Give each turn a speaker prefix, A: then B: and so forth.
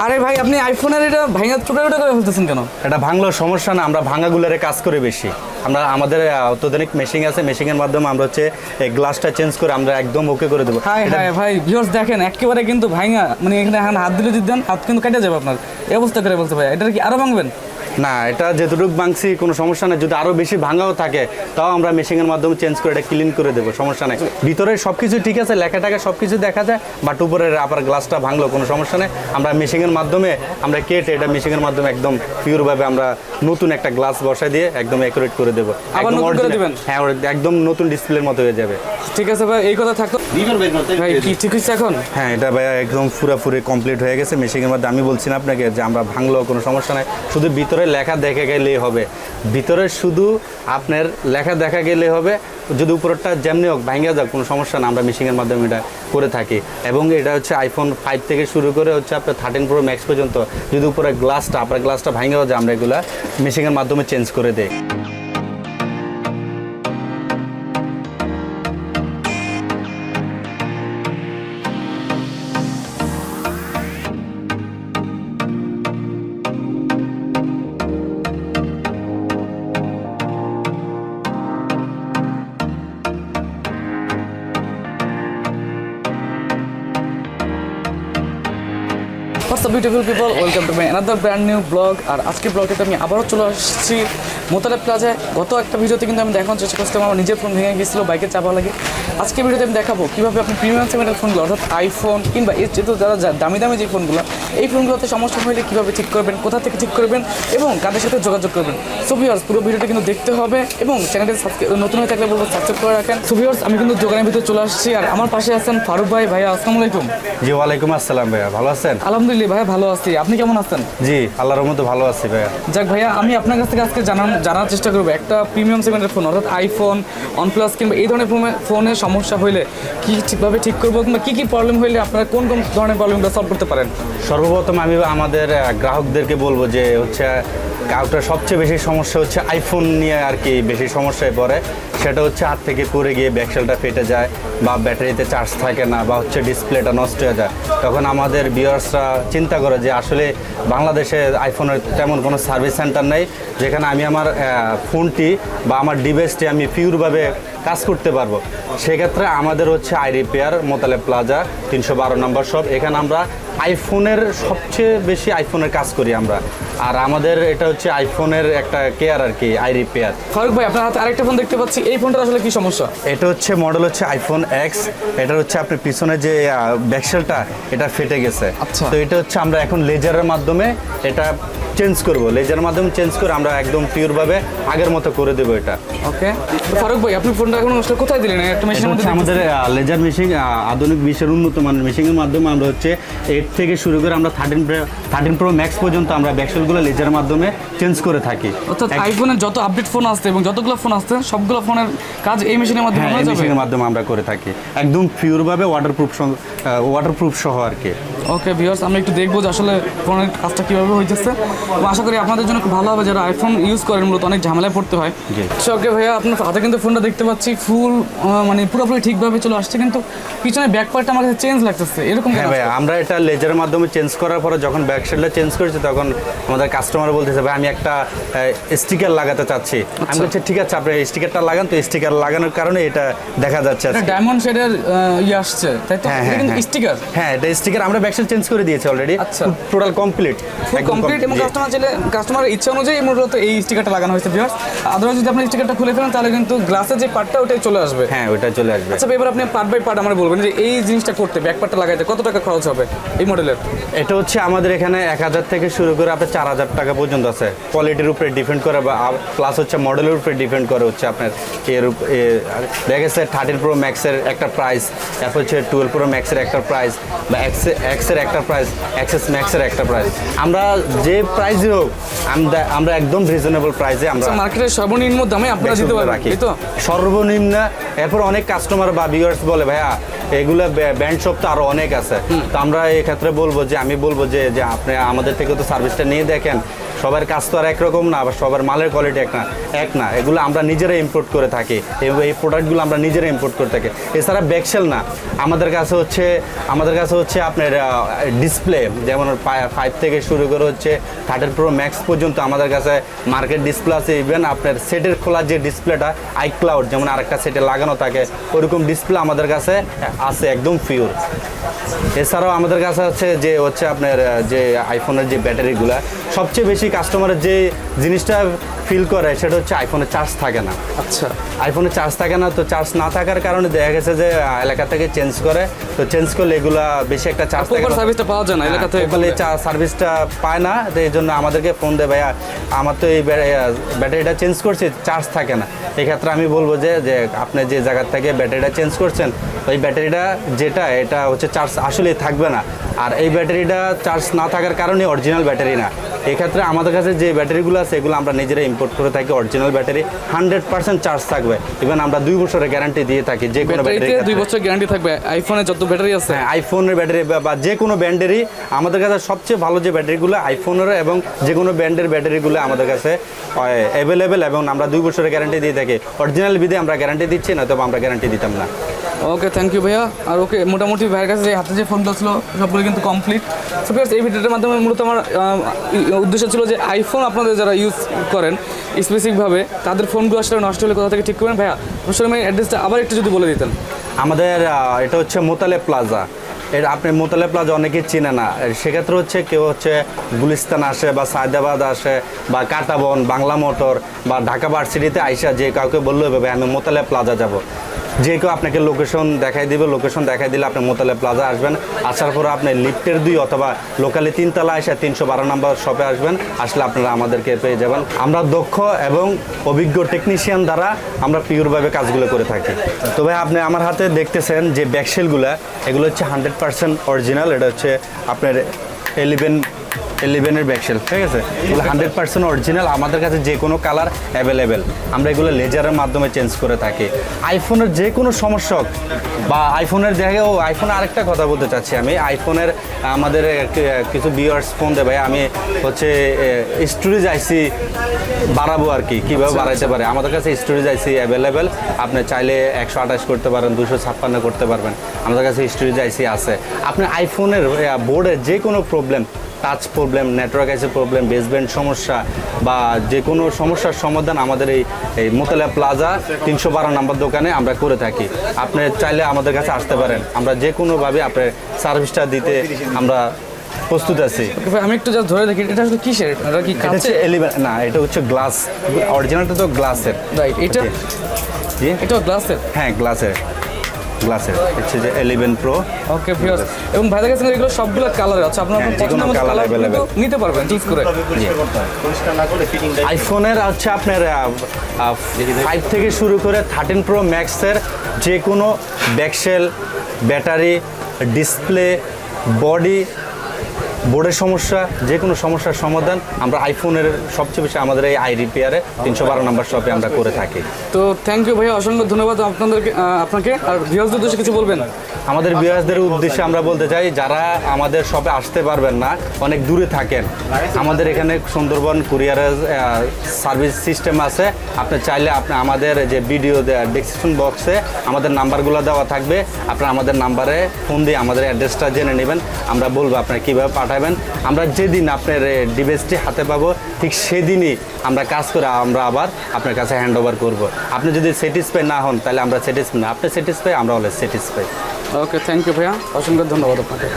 A: আরে ভাই আপনি আইফোনের এটা ভাঙা টুকরা টুকরা করে ফেলতেছেন কেন?
B: এটা ভাঙলো সমস্যা না, আমরা ভাঙাগুলোরে কাজ করে বেশি। আমরা আমাদের অত্যাধুনিক মেশিন আছে, মেশিনের মাধ্যমে আমরা হচ্ছে এই গ্লাসটা চেঞ্জ করে আমরা একদম ওকে করে দেবো।
A: হ্যাঁ হ্যাঁ ভাই ভিউয়ার্স দেখেন একেবারে কিন্তু ভাঙা, মানে এখানে এখন হাত দিলে যদি দেন হাত কিন্তু কেটে যাবে আপনার। এই অবস্থা করে বলছে ভাই, এটা কি আরো ভাঙবেন?
B: না, এটা যেটুকু ভাঙছি কোনো সমস্যা নেই, যদি আরও বেশি ভাঙাও থাকে তাও আমরা মেশিনের মাধ্যমে চেঞ্জ করে এটা ক্লিন করে দেবো, সমস্যা নেই। ভিতরে সব কিছু ঠিক আছে, লেখা টাকা সব কিছু দেখা যায়, বাট উপরের আবার গ্লাসটা ভাঙলো কোনো সমস্যা নেই। আমরা মেশিনের মাধ্যমে আমরা কেটে এটা মেশিনের মাধ্যমে একদম পিওরভাবে আমরা নতুন একটা গ্লাস বসায় দিয়ে একদম অ্যাকুরেট করে দেবো।
A: আবার নতুন করে দিবেন?
B: হ্যাঁ, একদম নতুন ডিসপ্লের মতো হয়ে যাবে।
A: ঠিক আছে ভাই, এই কথা থাকতো ভাই, কি ঠিক হচ্ছে এখন?
B: হ্যাঁ, এটা ভাই একদম পুরোপুরি কমপ্লিট হয়ে গেছে মেশিনের মধ্যে। আমি বলছি না আপনাকে যে আমরা ভাঙলো কোনো সমস্যা নেই, শুধু ভিতরে লেখা দেখে গেলেই হবে। ভিতরে শুধু আপনার লেখা দেখা গেলেই হবে, যদি উপরটা যেমনি হোক ভাঙা যাক কোনো সমস্যা না, আমরা মেশিনের মাধ্যমে এটা করে থাকি। এবং এটা হচ্ছে আইফোন 5 থেকে শুরু করে হচ্ছে আপনার 13 প্রো ম্যাক্স পর্যন্ত যদি উপরে গ্লাসটা আপনার গ্লাসটা ভাঙাও যায়, আমরা এগুলো মেশিনের মাধ্যমে চেঞ্জ করে দিই।
A: What's up beautiful people, welcome to my another brand new vlog। আর আজকের ব্লগটাতে আমি আবারও চলে আসছি মোতালেব প্লাজায়। গত একটা ভিডিওতে কিন্তু আমি দেখানোর চেষ্টা করছিলাম আমার নিজের ফোন ভেঙে গিয়েছিল বাইকে চাপা লাগে। আজকের ভিডিওতে আমি দেখাবো কীভাবে আপনি প্রিমিয়াম সেগমেন্টের ফোনগুলো অর্থাৎ আইফোন কিংবা এর যেহেতু যারা দামি দামি যে ফোনগুলো, এই ফোনগুলোতে সমস্যা হলে কীভাবে ঠিক করবেন, কোথা থেকে ঠিক করবেন এবং কাদের সাথে যোগাযোগ করবেন। সো ভিউয়ার্স পুরো ভিডিওটা কিন্তু দেখতে হবে এবং চ্যানেলটি নতুন হয়ে থাকলে বলবো সাবস্ক্রাইব করে রাখেন। সো ভিউয়ার্স আমি কিন্তু দোকানের ভিতরে চলে আসছি আর আমার পাশে আছেন ফারুক ভাই। ভাইয়া আসসালামু আলাইকুম।
B: জি ওয়ালাইকুম আসসালাম ভাইয়া, ভালো আছেন?
A: আলহামদুলিল্লাহ ভাইয়া ভালো আছি, আপনি কেমন আছেন?
B: জি আল্লাহর রহমতে ভালো আছি ভাইয়া।
A: যাক ভাইয়া, আমি আপনার কাছ থেকে আজকে জানার চেষ্টা করবো একটা প্রিমিয়াম সেগমেন্টের ফোন অর্থাৎ আইফোন, OnePlus কিংবা এই ধরনের ফোনের সমস্যা হলে কী ঠিকভাবে ঠিক করবো কিংবা কী প্রবলেম হলে আপনারা কোন কোন ধরনের প্রবলেমগুলো সলভ করতে পারেন।
B: সর্বপ্রথম আমি আমাদের গ্রাহকদেরকে বলবো যে হচ্ছে কাউটার সবচেয়ে বেশি সমস্যা হচ্ছে আইফোন নিয়ে আর কি বেশি সমস্যায় পড়ে। সেটা হচ্ছে হাত থেকে পড়ে গিয়ে ব্যাকসেলটা ফেটে যায় বা ব্যাটারিতে চার্জ থাকে না বা হচ্ছে ডিসপ্লেটা নষ্ট হয়ে যায়। তখন আমাদের ভিউয়ার্সরা চিন্তা করে যে আসলে বাংলাদেশে আইফোনের তেমন কোনো সার্ভিস সেন্টার নেই যেখানে আমি আমার ফোনটি বা আমার ডিভাইসটি আমি পিওরভাবে কাজ করতে পারবো। সেক্ষেত্রে আমাদের হচ্ছে iRepair মোতালেব প্লাজা 312 নম্বর শপ। এখানে আমরা আইফোনের সবচেয়ে বেশি আইফোনের কাজ করি আমরা, আর আমাদের এটা হচ্ছে আইফোনের একটা কেয়ার আর কি, iRepair।
A: ফারুক ভাই আপনার হাতে আরেকটা ফোন দেখতে পাচ্ছি, এই ফোনটার আসলে কি সমস্যা?
B: এটা হচ্ছে মডেল হচ্ছে আইফোন এক্স। এটা হচ্ছে আপনার পিছনে যে ব্যাকসেলটা এটা ফেটে গেছে।
A: আচ্ছা,
B: তো এটা হচ্ছে আমরা এখন লেজারের মাধ্যমে এটা চেঞ্জ করব, লেজারের মাধ্যমে চেঞ্জ করে আমরা একদম পিওরভাবে আগের মতো করে দেবো এটা।
A: ওকে ফারুক ভাই আপনি ফোনটা এখন আসলে কোথায় দিলেন? একটা মেশিনের মধ্যে
B: আমাদের লেজার মেশিন, আধুনিক বিশ্বের উন্নত মানের মেশিনের মাধ্যমে আমরা হচ্ছে 8 থেকে শুরু করে আমরা 13 প্রো ম্যাক্স পর্যন্ত আমরা ব্যাকসেলগুলো লেজারের মাধ্যমে চেঞ্জ করে থাকি।
A: অর্থাৎ আইফোনের যত আপডেট ফোন আসছে এবং যতগুলো ফোন আসছে সবগুলো ফোনের কাজ এই মেশিনের মাধ্যমে হয়ে যাবে।
B: মেশিনের মাধ্যমে আমরা করে থাকি একদম পিওরভাবে ওয়াটারপ্রুফ সহ আর কি।
A: ওকে ভিউয়ার্স আমি একটু দেখবো যে আসলে ফোনের কাজটা কীভাবে হইতেছে। আশা করি আপনাদের জন্য খুব ভালো হবে যারা আইফোন ইউজ করেন, মূলত অনেক ঝামেলায় পড়তে হয়। ওকে ভাইয়া আপনার হাতে কিন্তু ফোনটা দেখতে পাচ্ছি ফুল মানে পুরোপুরি ঠিকভাবে চলে আসছে, কিন্তু পিছনে ব্যাক পার্টটা আমার কাছে চেঞ্জ লাগতেছে এরকম।
B: হ্যাঁ ভাই, আমরা এটা লেজারের মাধ্যমে চেঞ্জ করার পরে যখন ব্যাকসেলটা চেঞ্জ করেছি তখন আমাদের কাস্টমার বলতেছে ভাই আমি একটা স্টিকার লাগাতে চাচ্ছি। আমি বলছি ঠিক আছে আপনি স্টিকারটা লাগান। তো স্টিকার লাগানোর কারণে এটা দেখা যাচ্ছে
A: ডায়মন্ড শেডের আসছে তাই তো? স্টিকার,
B: হ্যাঁ এটা স্টিকার। আমরা ব্যাকসেল চেঞ্জ করে দিয়েছি অলরেডি।
A: আচ্ছা,
B: টোটাল কমপ্লিট
A: এবং কাস্টমারের ইচ্ছা অনুযায়ী মূলত এই স্টিকারটা লাগানো হয়েছে ভিউয়ার্স। আদারওয়াইজ যদি আপনি স্টিকারটা খুলে ফেলেন তাহলে কিন্তু গ্লাসের যে পার্টটা ওটাই চলে আসবে।
B: হ্যাঁ ওটা চলে আসবে।
A: আচ্ছা এবার আপনি পার্ট বাই পার্ট আমার বলবেন যে এই জিনিসটা করতে ব্যাক পার্টটা লাগাইতে কত টাকা খরচ হবে এই মডেলের?
B: এটা হচ্ছে আমাদের এখানে 1000 থেকে শুরু করে আপনার 4000 টাকা পর্যন্ত আছে। কোয়ালিটির উপরে ডিপেন্ড করে বা প্লাস হচ্ছে মডেলের উপরে ডিপেন্ড করে হচ্ছে আপনার দেখা গেছে 13 প্রো ম্যাক্সের একটা প্রাইস, তারপর হচ্ছে 12 প্রো ম্যাক্সের একটা প্রাইস বা এক্সের একটা প্রাইস, এক্সএস ম্যাক্সের একটা প্রাইস। আমরা যে প্রাইসে হোক আমরা একদম রিজনেবল প্রাইসে আমরা
A: মার্কেটের সর্বনিম্ন দামে আপনারা দিতে পারবেন তো
B: সর্বনিম্ন। এরপর অনেক কাস্টমার বা ভিউয়ার্স বলে ভাইয়া এগুলো ব্র্যান্ড শপ তো আরো অনেক আছে। তো আমরা এই ক্ষেত্রে বলবো যে আমি বলবো যে আপনি আমাদের থেকে তো সার্ভিসটা নিয়ে দেখেন। সবার কাজ তো আর একরকম না, আবার সবার মালের কোয়ালিটি এক না। এগুলো আমরা নিজেরা ইম্পোর্ট করে থাকি, এই প্রোডাক্টগুলো আমরা নিজেরা ইম্পোর্ট করে থাকি। এছাড়া ব্যাকসেল না, আমাদের কাছে হচ্ছে আপনার ডিসপ্লে, যেমন 5 থেকে শুরু করে হচ্ছে 13 প্রো ম্যাক্স পর্যন্ত আমাদের কাছে মার্কেট ডিসপ্লে আছে। ইভেন আপনার সেটের খোলা যে ডিসপ্লেটা আইক্লাউড যেমন আরেকটা সেটে লাগানো থাকে, ওরকম ডিসপ্লে আমাদের কাছে আছে একদম পিওর। এছাড়াও আমাদের কাছে হচ্ছে আপনার যে আইফোনের যে ব্যাটারিগুলো, সবচেয়ে বেশি কাস্টমারের যে জিনিসটা ফিল করে সেটা হচ্ছে আইফোনের চার্জ থাকে না।
A: আচ্ছা,
B: আইফোনে চার্জ থাকে না, তো চার্জ না থাকার কারণে দেখা গেছে যে এলাকা থেকে চেঞ্জ করে, তো চেঞ্জ করলে এগুলা বেশি একটা চার্জ থাকে না,
A: সার্ভিসটা পাওয়া যায় না এলাকা থেকে,
B: বলে সার্ভিসটা পায় না। তো এই জন্য আমাদেরকে ফোন দেয়, ভাইয়া আমার তো এই ব্যাটারিটা চেঞ্জ করছি, চার্জ থাকে না। এক্ষেত্রে আমি বলবো যে আপনি যে জায়গার থেকে ব্যাটারিটা চেঞ্জ করছেন, ওই ব্যাটারিটা এটা হচ্ছে চার্জ আসলে থাকবে না। আর এই ব্যাটারিটা চার্জ না থাকার কারণে অরিজিনাল ব্যাটারি না। এক্ষেত্রে আমাদের কাছে যে ব্যাটারিগুলো আছে এগুলো আমরা নিজেরা ইম্পোর্ট করে থাকি। অরিজিনাল ব্যাটারি 100% চার্জ থাকবে। ইভেন আমরা 2 বছরের গ্যারান্টি দিয়ে থাকি, যে কোনো ব্যাটারি
A: 2 বছর গ্যারান্টি থাকবে আইফোনে যত ব্যাটারি আছে।
B: হ্যাঁ, আইফোনের ব্যাটারি বা যে কোনো ব্র্যান্ডেরই আমাদের কাছে সবচেয়ে ভালো যে ব্যাটারিগুলো আইফোনের এবং যে কোনো ব্র্যান্ডের ব্যাটারিগুলো আমাদের কাছে অ্যাভেলেবেল, এবং আমরা 2 বছরের গ্যারান্টি দিয়ে থাকি। অরিজিনাল বিধে আমরা গ্যারান্টি দিচ্ছি না, তবে আমরা গ্যারান্টি দিতাম না।
A: ওকে, থ্যাংক ইউ ভাইয়া। আর ওকে, মোটামুটি ভাইয়ের কাছে হাতে যে ফোনগুলো ছিল সবগুলো কিন্তু কমপ্লিট। সো ফ্রেন্ডস, এই ভিডিওটার মাধ্যমে মূলত আমার উদ্দেশ্য ছিল যে আইফোন আপনাদের যারা ইউজ করেন স্পেসিফিকভাবে তাদের ফোনগুলো আসলে নষ্ট হলে কোথা থেকে ঠিক করবেন ভাইয়া, শোরুমের অ্যাড্রেসটা আবার একটু যদি বলে দিতেন।
B: আমাদের এটা হচ্ছে মোতালেব প্লাজা। আপনি মোতালেব প্লাজা অনেকেই চিনে না, সেক্ষেত্রে হচ্ছে কেউ হচ্ছে গুলিস্তান আসে বা সায়দাবাদ আসে বা কাটাবন, বাংলা মোটর বা ঢাকা ভার্সিটিতে আইসা যে কাউকে বললো ভাবে আমি মোতালেব প্লাজা যাব, যে কেউ আপনাকে লোকেশন দেখাই দিবে। লোকেশন দেখাই দিলে আপনি মোতালেব প্লাজা আসবেন। আসার পরে আপনি লিফটের 2 অথবা লোকালি 3 তলা এসে 312 নম্বর শপে আসবেন। আসলে আপনারা আমাদেরকে পেয়ে যাবেন। আমরা দক্ষ এবং অভিজ্ঞ টেকনিশিয়ান দ্বারা আমরা পিওরভাবে কাজগুলো করে থাকি। তবে আপনি আমার হাতে দেখতেছেন যে ব্যাকসেলগুলো, এগুলো হচ্ছে 100% অরিজিনাল। এটা হচ্ছে আপনার 11-এর ব্যাকসেল, ঠিক আছে? এগুলো 100% অরিজিনাল। আমাদের কাছে যে কোনো কালার অ্যাভেলেবেল, আমরা এগুলো লেজারের মাধ্যমে চেঞ্জ করে থাকি। আইফোনের যে কোনো সমস্যা বা আইফোনের আইফোনে আরেকটা কথা বলতে চাচ্ছি আমি। আইফোনের আমাদের কিছু ভিউয়ার্স ফোন দেয়, ভাই আমি হচ্ছে স্টোরেজ আইসি বাড়াবো আর কি, কীভাবে বাড়াইতে পারে। আমাদের কাছে স্টোরেজ আইসি অ্যাভেলেবেল, আপনি চাইলে 128 করতে পারেন, 256 করতে পারবেন। আমাদের কাছে স্টোরেজ আইসি আছে। আপনি আইফোনের বোর্ডের যে কোনো প্রবলেম, টাচ প্রবলেম, নেটওয়ার্ক আইসি প্রবলেম, বেসব্যান্ড সমস্যা বা যে কোনো সমস্যার সমাধান আমাদের এই মোতালেব প্লাজা 312 নম্বর দোকানে আমরা করে থাকি। আপনি চাইলে আমাদের কাছে আসতে পারেন, আমরা যে কোনোভাবে আপনার সার্ভিসটা দিতে আমরা প্রস্তুত আছি।
A: আমি একটু জাস্ট ধরে দেখি, এটা আসলে কিসের? এটা কি কাঁচের?
B: না, এটা হচ্ছে গ্লাস। অরিজিনালটা তো গ্লাসের,
A: রাইট? এটা
B: জি,
A: এটাও গ্লাসের?
B: হ্যাঁ, গ্লাসের হচ্ছে যে 11 প্রো।
A: ওকে ভিউয়ার্স, এবং ভাইদের কাছে এগুলো সবগুলো কালার আছে, আপনারা পছন্দ মতো কালার নিতে পারবেন চুজ করে।
B: আইফোনের হচ্ছে আপনার 5 থেকে শুরু করে 13 প্রো ম্যাক্সের যে কোনো ব্যাকসেল, ব্যাটারি, ডিসপ্লে, বডি, বোর্ডের সমস্যা, যে কোনো সমস্যার সমাধান আমরা আইফোনের সবচেয়ে বেশি আমাদের এই iRepair 312 নম্বর শপে আমরা করে থাকি।
A: তো থ্যাংক ইউ ভাইয়া, অসংখ্য ধন্যবাদ আপনাকে। আর ভিউয়ার্সদের উদ্দেশ্যে কিছু বলবেন?
B: আমাদের ভিউয়ার্সদের উদ্দেশ্যে আমরা বলতে চাই, যারা আমাদের শপে আসতে পারবেন না, অনেক দূরে থাকেন, আমাদের এখানে সুন্দরবন কুরিয়ারের সার্ভিস সিস্টেম আছে। আপনি চাইলে আমাদের যে ভিডিও ডেসক্রিপশন বক্সে আমাদের নাম্বারগুলো দেওয়া থাকবে, আপনারা আমাদের নাম্বারে ফোন দিয়ে আমাদের অ্যাড্রেসটা জেনে নেবেন। আমরা বলবো আপনারা কীভাবে পাঠাবেন। আমরা যেদিন আপনার ডিভাইসটি হাতে পাবো ঠিক সেদিনই আমরা কাজ করে আমরা আবার আপনার কাছে হ্যান্ড ওভার করবো। আপনি যদি স্যাটিসফাই না হন তাহলে আমরা স্যাটিসফাই না, আপনি স্যাটিসফাই, আমরা always satisfy.
A: Okay, thank you ভাইয়া, অসংখ্য ধন্যবাদ আপনাকে।